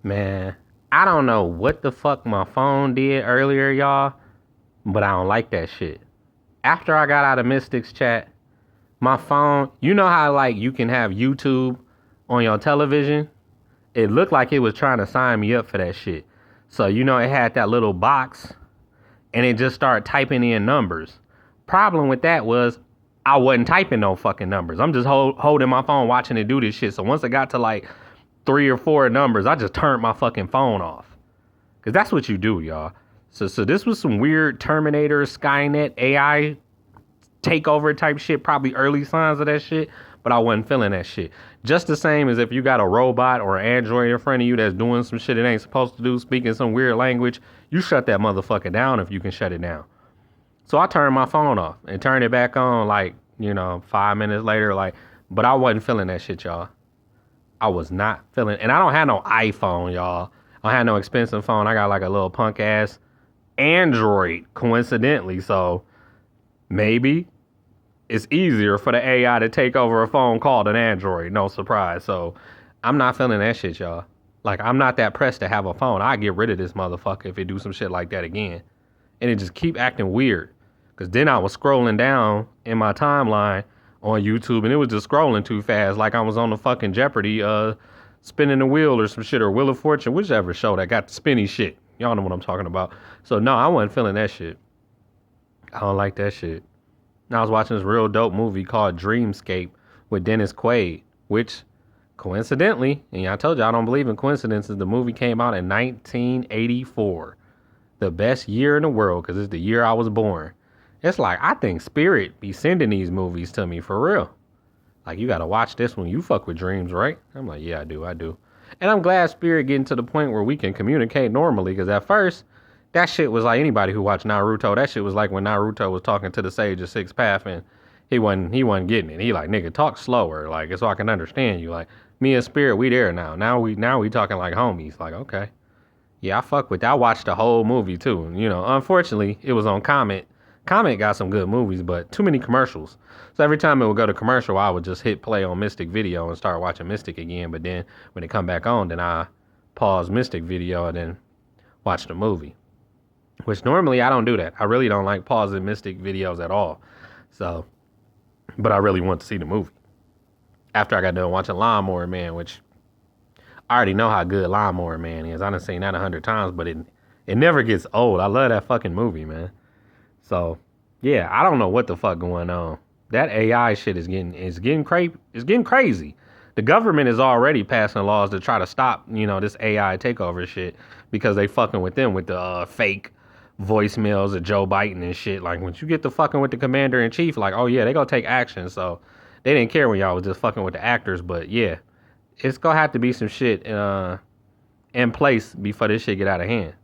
Man, I don't know what the fuck my phone did earlier, y'all, but I don't like that shit. After I got out of Mystics chat, my phone, you know how like you can have YouTube on your television? It looked like it was trying to sign me up for that shit. So, it had that little box and it just started typing in numbers. Problem with that was I wasn't typing no fucking numbers. I'm just holding my phone watching it do this shit. So once it got to like 3 or 4 numbers, I just turned my fucking phone off. Cause that's what you do, y'all. So this was some weird Terminator, Skynet, AI takeover type shit, probably early signs of that shit, but I wasn't feeling that shit. Just the same as if you got a robot or an android in front of you that's doing some shit it ain't supposed to do, speaking some weird language, you shut that motherfucker down if you can shut it down. So I turned my phone off and turned it back on 5 minutes later, but I wasn't feeling that shit, y'all. I was not feeling, and I don't have no iPhone, y'all. I don't have no expensive phone. I got like a little punk ass Android, coincidentally. So maybe it's easier for the AI to take over a phone called an Android. No surprise. So I'm not feeling that shit, y'all. Like, I'm not that pressed to have a phone. I get rid of this motherfucker if it do some shit like that again. And it just keep acting weird. Because then I was scrolling down in my timeline on YouTube and it was just scrolling too fast. Like I was on the fucking Jeopardy spinning the wheel or some shit, or Wheel of Fortune, whichever show that got the spinny shit. Y'all know what I'm talking about. So no, I wasn't feeling that shit. I don't like that shit. Now I was watching this real dope movie called Dreamscape with Dennis Quaid, which coincidentally, and I told you I don't believe in coincidences, the movie came out in 1984. The best year in the world because it's the year I was born. It's like, I think Spirit be sending these movies to me for real. Like, you got to watch this one. You fuck with dreams, right? I'm like, yeah, I do. And I'm glad Spirit getting to the point where we can communicate normally, because at first, that shit was like, anybody who watched Naruto, that shit was like when Naruto was talking to the Sage of Six Path and he wasn't getting it. He like, nigga, talk slower, like, so I can understand you. Like, me and Spirit, we there now. Now we talking like homies. Like, okay. Yeah, I fuck with that. I watched the whole movie too. Unfortunately, it was on Comet. Comet got some good movies, but too many commercials. So every time it would go to commercial, I would just hit play on Mystic Video and start watching Mystic again. But then when it come back on, then I pause Mystic Video and then watch the movie. Which normally I don't do that. I really don't like pausing Mystic videos at all. So, but I really want to see the movie. After I got done watching Lawnmower Man, which I already know how good Lawnmower Man is. I done seen that 100 times, but it never gets old. I love that fucking movie, man. So, yeah, I don't know what the fuck going on. That AI shit is getting crazy. The government is already passing laws to try to stop, this AI takeover shit because they fucking with them with the fake voicemails of Joe Biden and shit. Like, once you get to fucking with the commander in chief, like, oh yeah, they gonna take action. So they didn't care when y'all was just fucking with the actors, but yeah, it's gonna have to be some shit in place before this shit get out of hand.